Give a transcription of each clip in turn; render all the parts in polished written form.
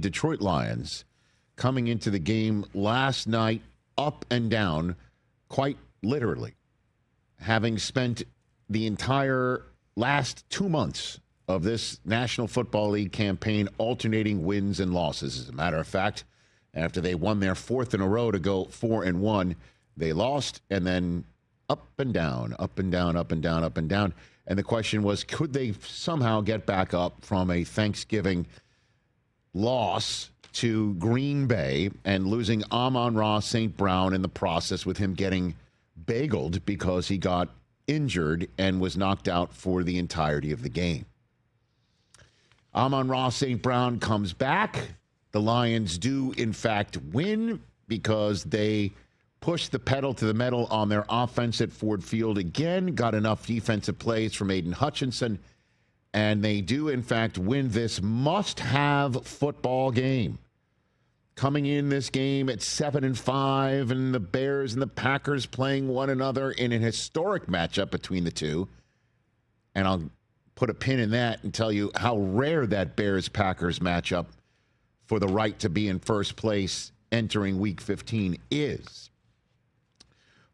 Detroit Lions coming into the game last night up and down, quite literally, having spent the entire last 2 months of this National Football League campaign alternating wins and losses. As a matter of fact, after they won their fourth in a row to go 4-1, they lost, and then up and down, up and down, up and down, up and down. And the question was, could they somehow get back up from a Thanksgiving loss to Green Bay and losing Amon-Ra St. Brown in the process, with him getting bageled because he got injured and was knocked out for the entirety of the game. Amon-Ra St. Brown comes back. The Lions do, in fact, win because they pushed the pedal to the metal on their offense at Ford Field again, got enough defensive plays from Aiden Hutchinson, and they do, in fact, win this must-have football game. Coming in this game at 7-5, and the Bears and the Packers playing one another in an historic matchup between the two. And I'll put a pin in that and tell you how rare that Bears-Packers matchup for the right to be in first place entering Week 15 is.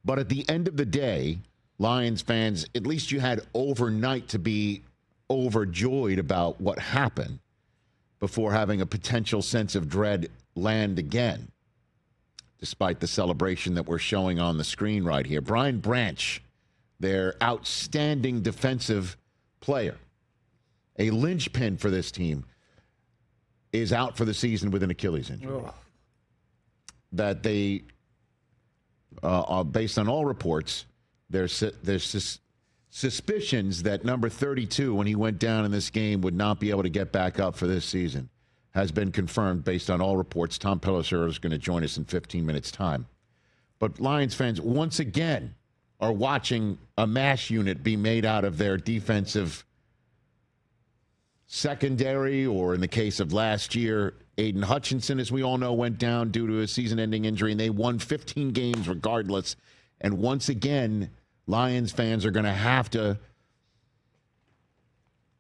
But at the end of the day, Lions fans, at least you had overnight to be overjoyed about what happened before having a potential sense of dread land again, despite the celebration that we're showing on the screen right here. Brian Branch, their outstanding defensive player, a linchpin for this team, is out for the season with an Achilles injury. Oh. That they, based on all reports, there's suspicions that number 32, when he went down in this game, would not be able to get back up for this season. Has been confirmed based on all reports. Tom Pelissero is going to join us in 15 minutes' time. But Lions fans, once again, are watching a MASH unit be made out of their defensive secondary, or in the case of last year, Aiden Hutchinson, as we all know, went down due to a season-ending injury, and they won 15 games regardless. And once again, Lions fans are going to have to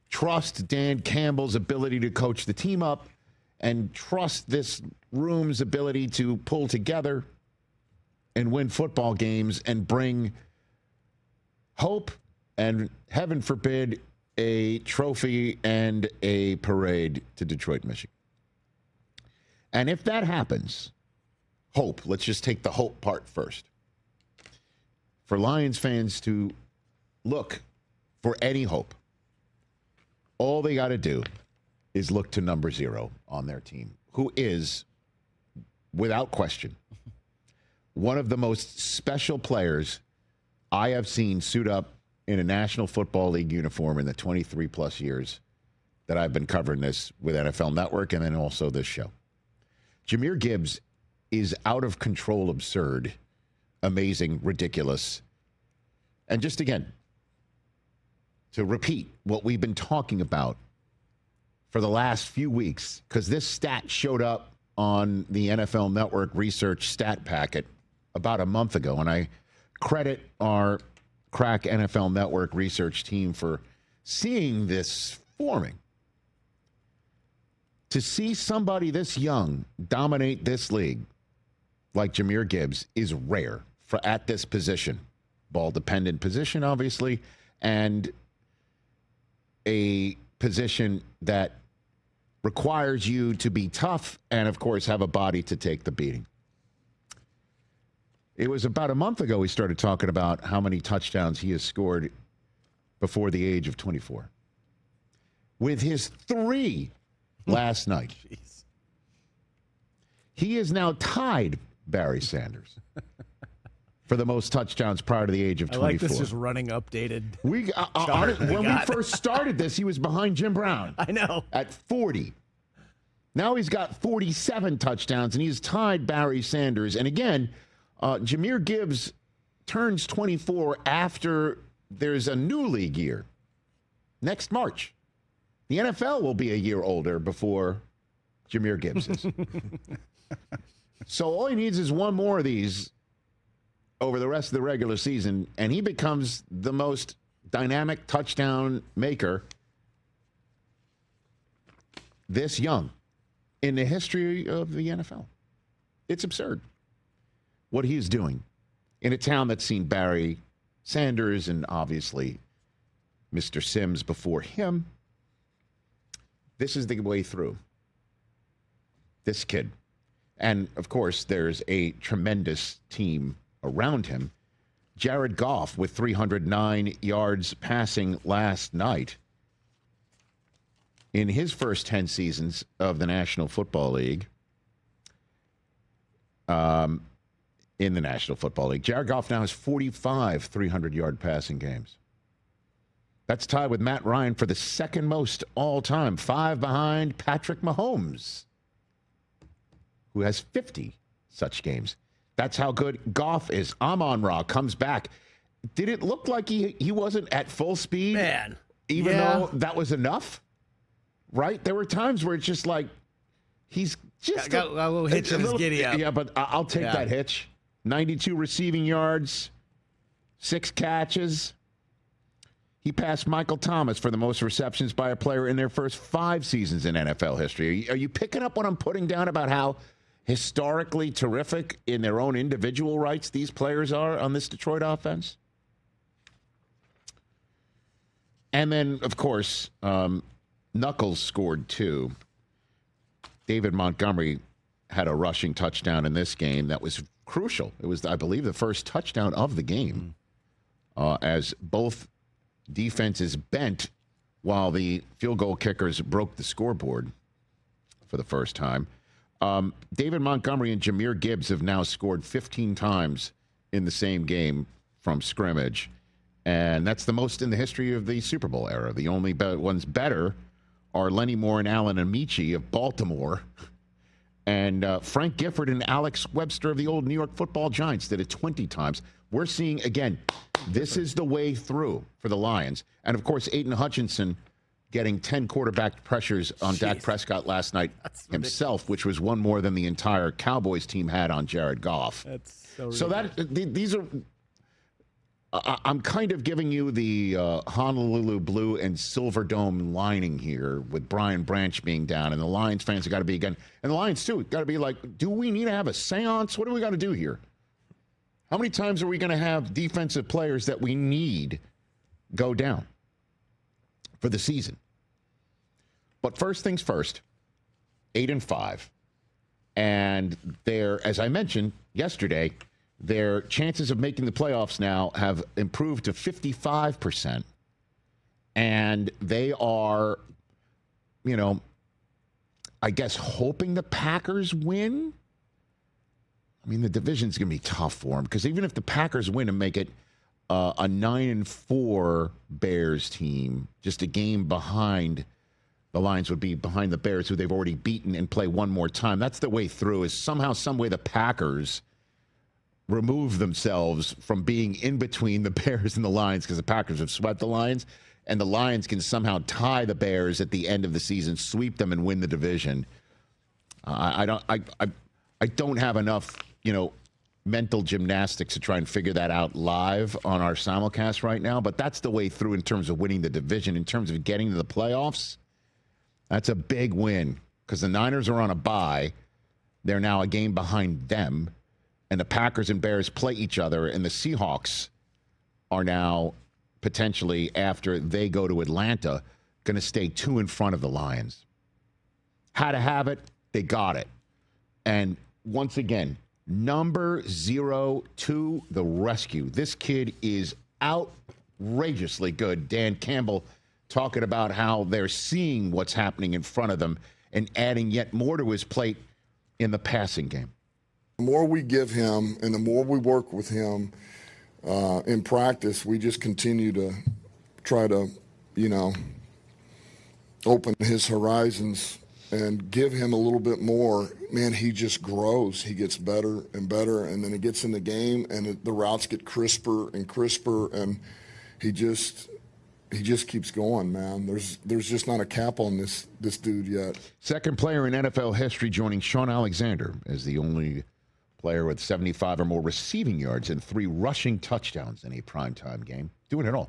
trust Dan Campbell's ability to coach the team up and trust this room's ability to pull together and win football games and bring hope and, heaven forbid, a trophy and a parade to Detroit, Michigan. And if that happens, hope, let's just take the hope part first. For Lions fans to look for any hope, all they got to do is look to number 0 on their team, who is, without question, one of the most special players I have seen suit up in a National Football League uniform in the 23-plus years that I've been covering this with NFL Network and then also this show. Jahmyr Gibbs is out of control, absurd, amazing, ridiculous. And just again, to repeat what we've been talking about for the last few weeks, because this stat showed up on the NFL Network research stat packet about a month ago, and I credit our crack NFL Network research team for seeing this forming. To see somebody this young dominate this league like Jahmyr Gibbs is rare for at this position. Ball-dependent position, obviously, and a position that requires you to be tough and, of course, have a body to take the beating. It was about a month ago we started talking about how many touchdowns he has scored before the age of 24. With his 3 last night. Jeez. He is now tied Barry Sanders for the most touchdowns prior to the age of 24. I like this just running updated. When we first started this, he was behind Jim Brown. I know. At 40. Now he's got 47 touchdowns, and he's tied Barry Sanders. And again, Jahmyr Gibbs turns 24 after there's a new league year. Next March. The NFL will be a year older before Jahmyr Gibbs is. So all he needs is one more of these over the rest of the regular season, and he becomes the most dynamic touchdown maker this young. in the history of the NFL. It's absurd what he's doing in a town that's seen Barry Sanders and obviously Mr. Sims before him. This is the way through. This kid. And, of course, there's a tremendous team around him. Jared Goff with 309 yards passing last night in his first 10 seasons of the National Football League. In the National Football League. Jared Goff now has 45 300-yard passing games. That's tied with Matt Ryan for the second most all-time, 5 behind Patrick Mahomes, who has 50 such games. That's how good Goff is. Amon-Ra comes back. Did it look like he wasn't at full speed? Man. Even though that was enough? Right? There were times where it's just like, he's just got a little hitch in his giddy up. Yeah, but I'll take that hitch. 92 receiving yards, 6 catches. He passed Michael Thomas for the most receptions by a player in their first 5 seasons in NFL history. Are you picking up what I'm putting down about how historically terrific in their own individual rights these players are on this Detroit offense? And then, of course, Knuckles scored 2. David Montgomery had a rushing touchdown in this game that was crucial. It was, I believe, the first touchdown of the game, as both defenses bent while the field goal kickers broke the scoreboard for the first time. David Montgomery and Jahmyr Gibbs have now scored 15 times in the same game from scrimmage, and that's the most in the history of the Super Bowl era. The only ones better are Lenny Moore and Alan Amici of Baltimore, and Frank Gifford and Alex Webster of the old New York Football Giants did it 20 times. We're seeing, again, this is the way through for the Lions. And, of course, Aiden Hutchinson getting 10 quarterback pressures on Dak Prescott last night himself, which was one more than the entire Cowboys team had on Jared Goff. That's so these are I'm kind of giving you the Honolulu blue and silver dome lining here with Brian Branch being down, and the Lions fans have got to be again, and the Lions too, got to be like, do we need to have a seance? What do we got to do here? How many times are we going to have defensive players that we need go down for the season? But first things first, 8-5, and they're, as I mentioned yesterday, their chances of making the playoffs now have improved to 55%. And they are, I guess, hoping the Packers win. I mean, the division's going to be tough for them, because even if the Packers win and make it a 9-4 Bears team, just a game behind, the Lions would be behind the Bears, who they've already beaten, and play one more time. That's the way through, is somehow, some way the Packers remove themselves from being in between the Bears and the Lions, because the Packers have swept the Lions, and the Lions can somehow tie the Bears at the end of the season, sweep them, and win the division. I don't have enough, mental gymnastics to try and figure that out live on our simulcast right now, but that's the way through in terms of winning the division. In terms of getting to the playoffs, that's a big win, because the Niners are on a bye. They're now a game behind them. And the Packers and Bears play each other, and the Seahawks are now potentially, after they go to Atlanta, going to stay 2 in front of the Lions. How to have it, they got it. And once again, number 0 to the rescue. This kid is outrageously good. Dan Campbell talking about how they're seeing what's happening in front of them and adding yet more to his plate in the passing game. The more we give him and the more we work with him in practice, we just continue to try to, open his horizons and give him a little bit more. Man, he just grows. He gets better and better, and then he gets in the game, and the routes get crisper and crisper, and he just keeps going, man. There's just not a cap on this dude yet. Second player in NFL history joining Sean Alexander as the only player with 75 or more receiving yards and 3 rushing touchdowns in a primetime game. Doing it all.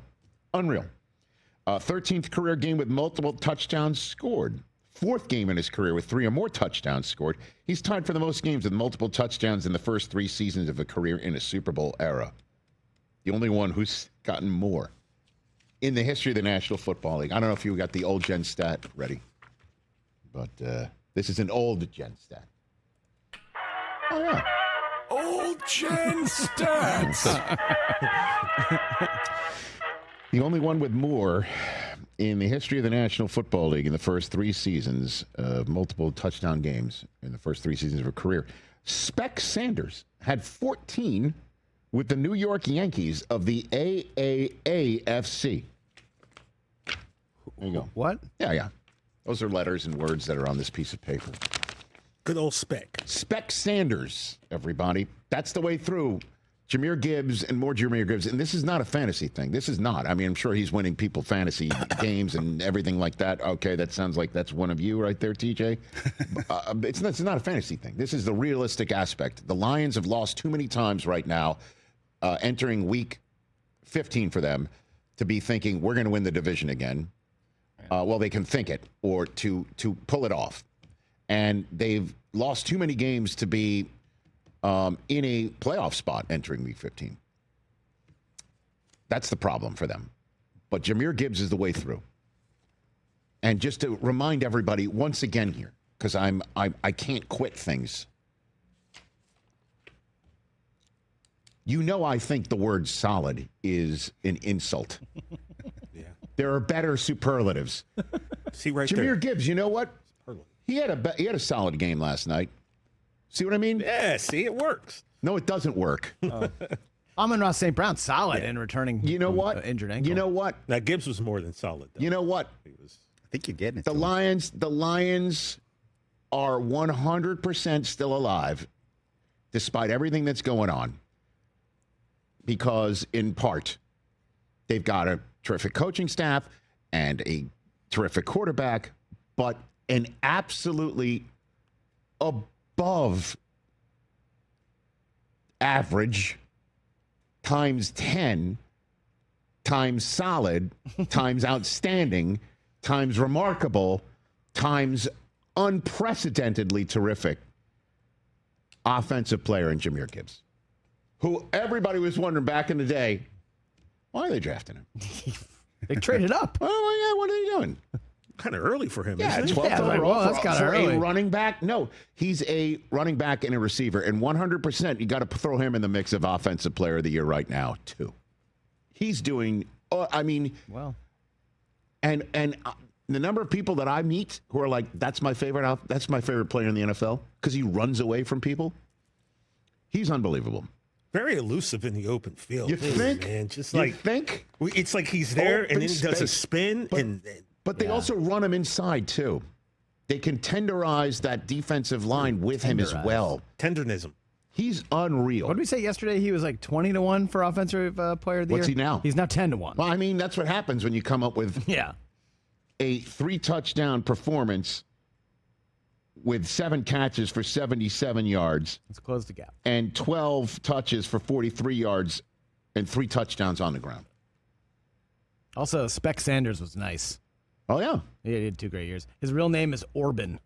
Unreal. 13th career game with multiple touchdowns scored. fourth game in his career with 3 or more touchdowns scored. He's tied for the most games with multiple touchdowns in the first 3 seasons of a career in a Super Bowl era. The only one who's gotten more in the history of the National Football League. I don't know if you got the old gen stat ready, but this is an old gen stat. Oh, yeah. Old gen stats. The only one with more in the history of the National Football League in the first 3 seasons of multiple touchdown games in the first 3 seasons of her career. Spec Sanders had 14 with the New York Yankees of the AAAFC. There you go. What? Yeah. Those are letters and words that are on this piece of paper. Good old Spec. Spec Sanders, everybody. That's the way through. Jahmyr Gibbs and more Jahmyr Gibbs. And this is not a fantasy thing. This is not. I mean, I'm sure he's winning people fantasy games and everything like that. Okay, that sounds like that's one of you right there, TJ. It's not a fantasy thing. This is the realistic aspect. The Lions have lost too many times right now, entering week 15 for them, to be thinking we're going to win the division again. Well, they can think it or to pull it off. And they've lost too many games to be in a playoff spot entering week 15. That's the problem for them. But Jahmyr Gibbs is the way through. And just to remind everybody once again here, because I can't quit things. You know, I think the word solid is an insult. Yeah. There are better superlatives. See right Jahmyr there. Gibbs, you know what? He had a solid game last night. See what I mean? Yeah, see, it works. No, it doesn't work. Amon-Ra St. Brown, solid in returning. You know what? Injured ankle. You know what? Now, Gibbs was more than solid, though. You know what? He was. I think you're getting it. The Lions are 100% still alive, despite everything that's going on. Because, in part, they've got a terrific coaching staff and a terrific quarterback, but an absolutely above average times 10 times solid times outstanding times remarkable times unprecedentedly terrific offensive player in Jahmyr Gibbs, who everybody was wondering back in the day, why are they drafting him? They traded up. Oh, yeah, what are they doing? Kind of early for him, Yeah, isn't it? 12th overall that's kind of early. a running back. No, he's a running back and a receiver, and 100%. You got to throw him in the mix of offensive player of the year right now too. He's doing. Well, and the number of people that I meet who are like, that's my favorite player in the NFL because he runs away from people. He's unbelievable. Very elusive in the open field. You think? Man, just You like think? it's like he's there Open and then he does a space. spin But they also run him inside too. They can tenderize that defensive line with him as well. tendernism. He's unreal. what did we say yesterday? He was like 20-1 for offensive player of the year. What's he now? He's now 10-1. Well, I mean, that's what happens when you come up with Yeah. a 3-touchdown performance with 7 catches for 77 yards Let's close the gap. and 12 touches for 43 yards and 3 touchdowns on the ground. Also, Spec Sanders was nice. Oh, yeah. He had 2 great years. His real name is Orban.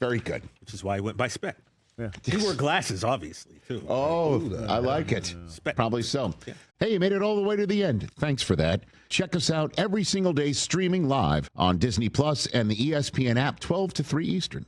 Very good. Which is why he went by Spec. Yeah. He wore glasses, obviously, too. Oh, I like it. Probably so. Hey, you made it all the way to the end. Thanks for that. Check us out every single day streaming live on Disney Plus and the ESPN app 12 to 3 Eastern.